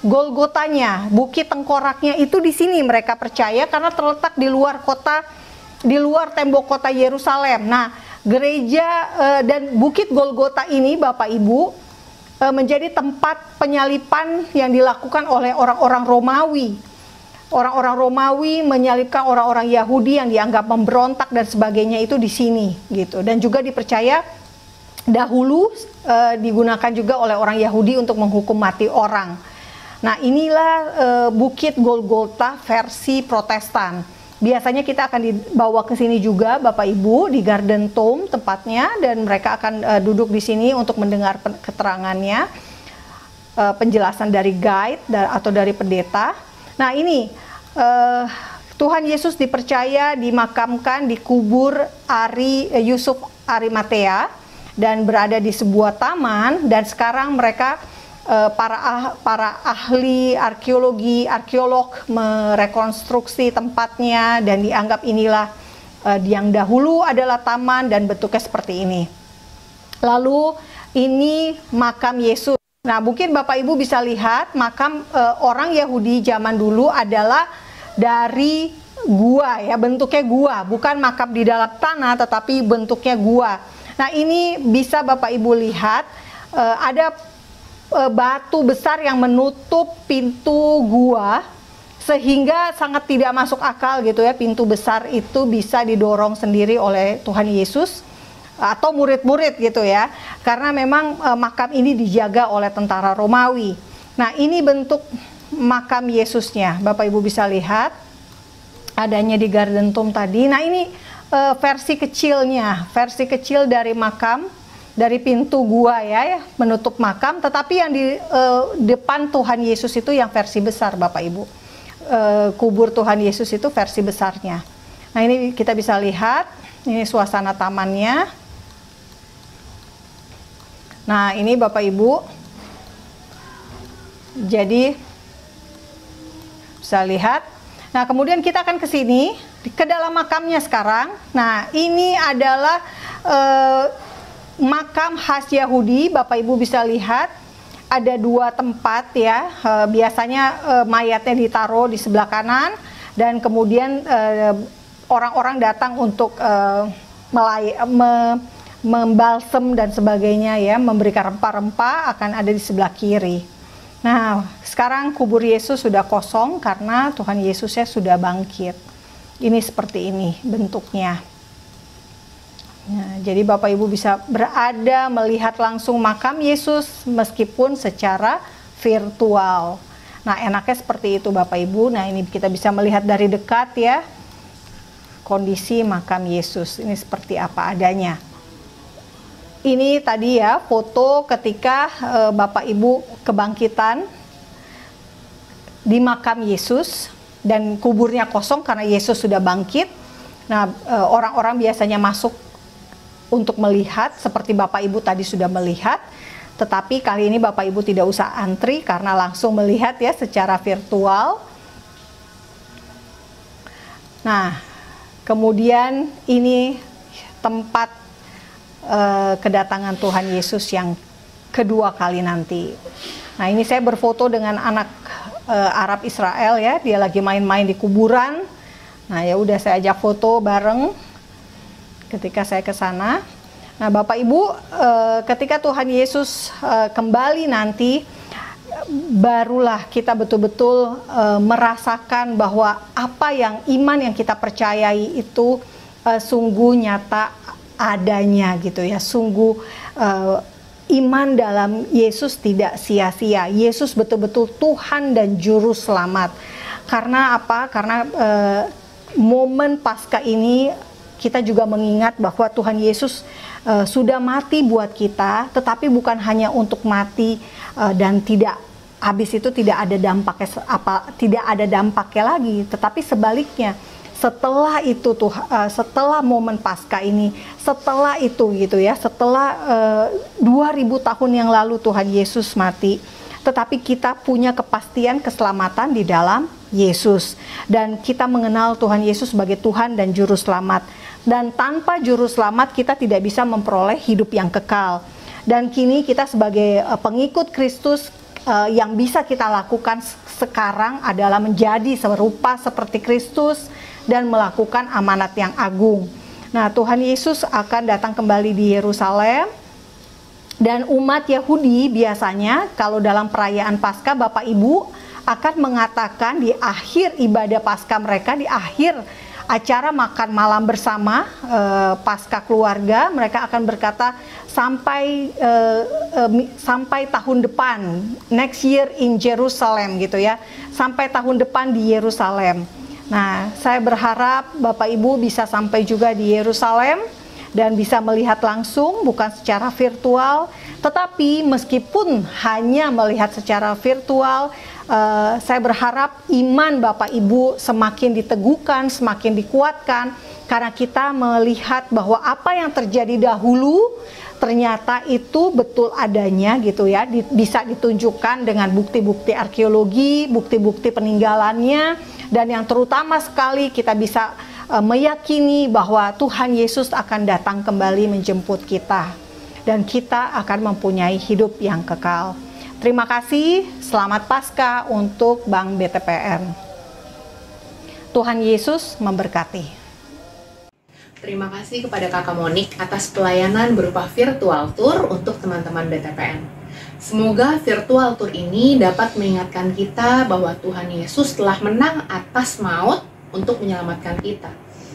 Golgotanya, Bukit Tengkoraknya itu di sini mereka percaya karena terletak di luar kota, di luar tembok kota Yerusalem. Nah, gereja dan Bukit Golgota ini Bapak Ibu menjadi tempat penyalipan yang dilakukan oleh orang-orang Romawi. Orang-orang Romawi menyalibkan orang-orang Yahudi yang dianggap memberontak dan sebagainya itu di sini gitu. Dan juga dipercaya dahulu digunakan juga oleh orang Yahudi untuk menghukum mati orang. Nah, inilah Bukit Golgota versi Protestan. Biasanya kita akan dibawa ke sini juga Bapak Ibu, di Garden Tomb tempatnya, dan mereka akan duduk di sini untuk mendengar keterangannya, penjelasan dari guide atau dari pendeta. Nah, ini Tuhan Yesus dipercaya dimakamkan di kubur Yusuf Arimatea dan berada di sebuah taman, dan sekarang mereka para ahli arkeolog merekonstruksi tempatnya dan dianggap inilah yang dahulu adalah taman dan bentuknya seperti ini. Lalu ini makam Yesus. Nah, mungkin Bapak Ibu bisa lihat makam orang Yahudi zaman dulu adalah dari gua ya, bentuknya gua, bukan makam di dalam tanah tetapi bentuknya gua. Nah, ini bisa Bapak Ibu lihat ada batu besar yang menutup pintu gua sehingga sangat tidak masuk akal gitu ya, pintu besar itu bisa didorong sendiri oleh Tuhan Yesus atau murid-murid gitu ya, karena memang makam ini dijaga oleh tentara Romawi. Nah, ini bentuk makam Yesusnya, Bapak Ibu bisa lihat adanya di Garden Tomb tadi. Nah, ini versi kecilnya, versi kecil dari makam, dari pintu gua ya, menutup makam, tetapi yang di depan Tuhan Yesus itu yang versi besar Bapak Ibu. Kubur Tuhan Yesus itu versi besarnya. Nah, ini kita bisa lihat, ini suasana tamannya. Nah, ini Bapak Ibu, jadi bisa lihat. Nah, kemudian kita akan ke sini, ke dalam makamnya sekarang. Nah, ini adalah makam khas Yahudi. Bapak Ibu bisa lihat ada dua tempat ya. Biasanya mayatnya ditaruh di sebelah kanan, dan kemudian orang-orang datang untuk membalsem dan sebagainya ya, memberikan rempah-rempah akan ada di sebelah kiri. Nah, sekarang kubur Yesus sudah kosong karena Tuhan Yesusnya sudah bangkit. Ini seperti ini bentuknya. Nah, jadi Bapak Ibu bisa berada melihat langsung makam Yesus meskipun secara virtual. Nah, enaknya seperti itu Bapak Ibu. Nah, ini kita bisa melihat dari dekat ya kondisi makam Yesus. Ini seperti apa adanya. Ini tadi ya foto ketika Bapak Ibu kebangkitan di makam Yesus dan kuburnya kosong karena Yesus sudah bangkit. Nah, orang-orang biasanya masuk untuk melihat seperti Bapak Ibu tadi sudah melihat, tetapi kali ini Bapak Ibu tidak usah antri karena langsung melihat ya secara virtual. Nah, kemudian ini tempat kedatangan Tuhan Yesus yang kedua kali nanti. Nah, ini saya berfoto dengan anak Arab Israel ya, dia lagi main-main di kuburan. Nah, ya udah saya ajak foto bareng ketika saya ke sana. Nah, Bapak Ibu, ketika Tuhan Yesus kembali nanti, barulah kita betul-betul merasakan bahwa apa yang iman yang kita percayai itu sungguh nyata adanya gitu ya. Sungguh iman dalam Yesus tidak sia-sia. Yesus betul-betul Tuhan dan Juru Selamat. Karena apa? Karena momen Paskah ini kita juga mengingat bahwa Tuhan Yesus sudah mati buat kita, tetapi bukan hanya untuk mati dan tidak habis itu tidak ada dampaknya lagi, tetapi sebaliknya setelah itu setelah momen Paskah ini, setelah itu gitu ya, setelah 2000 tahun yang lalu Tuhan Yesus mati, tetapi kita punya kepastian keselamatan di dalam Yesus, dan kita mengenal Tuhan Yesus sebagai Tuhan dan Juru Selamat. Dan tanpa Juru Selamat kita tidak bisa memperoleh hidup yang kekal. Dan kini kita sebagai pengikut Kristus, yang bisa kita lakukan sekarang adalah menjadi serupa seperti Kristus dan melakukan amanat yang agung. Nah, Tuhan Yesus akan datang kembali di Yerusalem. Dan umat Yahudi biasanya kalau dalam perayaan Paskah, Bapak Ibu akan mengatakan di akhir ibadah Paskah mereka, di akhir acara makan malam bersama Paskah keluarga, mereka akan berkata sampai tahun depan, next year in Jerusalem gitu ya, sampai tahun depan di Yerusalem. Nah, saya berharap Bapak Ibu bisa sampai juga di Yerusalem dan bisa melihat langsung, bukan secara virtual. Tetapi meskipun hanya melihat secara virtual, saya berharap iman Bapak Ibu semakin diteguhkan, semakin dikuatkan, karena kita melihat bahwa apa yang terjadi dahulu ternyata itu betul adanya gitu ya, bisa ditunjukkan dengan bukti-bukti arkeologi, bukti-bukti peninggalannya, dan yang terutama sekali kita bisa meyakini bahwa Tuhan Yesus akan datang kembali menjemput kita, dan kita akan mempunyai hidup yang kekal. Terima kasih, selamat Paskah untuk Bank BTPN. Tuhan Yesus memberkati. Terima kasih kepada Kakak Monik atas pelayanan berupa virtual tour untuk teman-teman BTPN. Semoga virtual tour ini dapat mengingatkan kita bahwa Tuhan Yesus telah menang atas maut untuk menyelamatkan kita.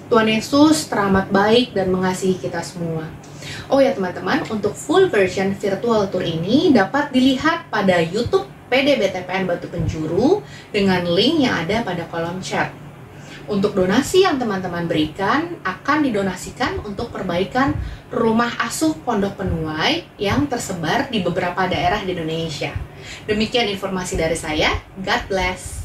Tuhan Yesus teramat baik dan mengasihi kita semua. Oh ya teman-teman, untuk full version virtual tour ini dapat dilihat pada YouTube PDBTPN Batu Penjuru dengan link yang ada pada kolom chat. Untuk donasi yang teman-teman berikan akan didonasikan untuk perbaikan rumah asuh Pondok Penuai yang tersebar di beberapa daerah di Indonesia. Demikian informasi dari saya. God bless.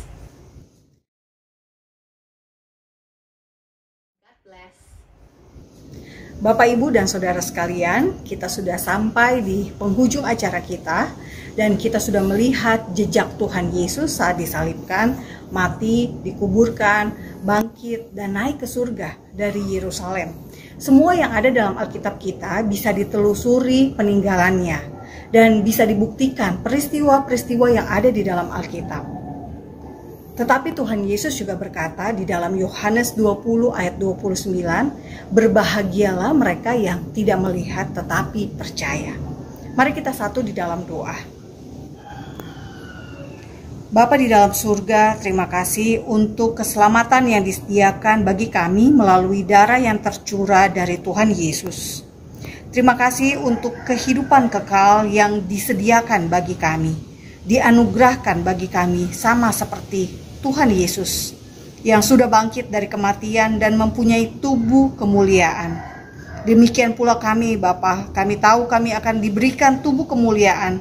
Bapak, Ibu, dan Saudara sekalian, kita sudah sampai di penghujung acara kita, dan kita sudah melihat jejak Tuhan Yesus saat disalibkan, mati, dikuburkan, bangkit, dan naik ke surga dari Yerusalem. Semua yang ada dalam Alkitab kita bisa ditelusuri peninggalannya, dan bisa dibuktikan peristiwa-peristiwa yang ada di dalam Alkitab. Tetapi Tuhan Yesus juga berkata di dalam Yohanes 20 ayat 29, berbahagialah mereka yang tidak melihat tetapi percaya. Mari kita satu di dalam doa. Bapa di dalam surga, terima kasih untuk keselamatan yang disediakan bagi kami melalui darah yang tercurah dari Tuhan Yesus. Terima kasih untuk kehidupan kekal yang disediakan bagi kami, dianugerahkan bagi kami sama seperti Tuhan Yesus yang sudah bangkit dari kematian dan mempunyai tubuh kemuliaan. Demikian pula kami, Bapa, kami tahu kami akan diberikan tubuh kemuliaan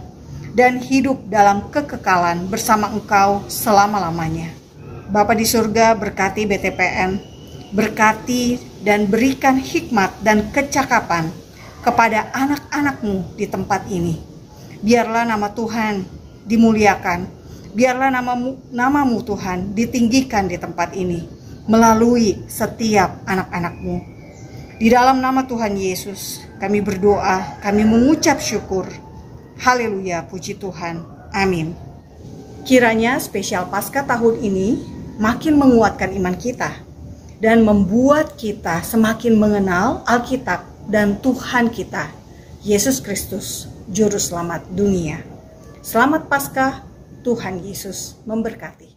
dan hidup dalam kekekalan bersama Engkau selama-lamanya. Bapa di surga, berkati BTPN, berkati dan berikan hikmat dan kecakapan kepada anak-anak-Mu di tempat ini. Biarlah nama Tuhan dimuliakan. Biarlah namamu Tuhan ditinggikan di tempat ini melalui setiap anak-anak-Mu. Di dalam nama Tuhan Yesus kami berdoa, kami mengucap syukur. Haleluya, puji Tuhan. Amin. Kiranya spesial Paskah tahun ini makin menguatkan iman kita dan membuat kita semakin mengenal Alkitab dan Tuhan kita, Yesus Kristus, Juru Selamat dunia. Selamat Paskah Tuhan Yesus memberkati.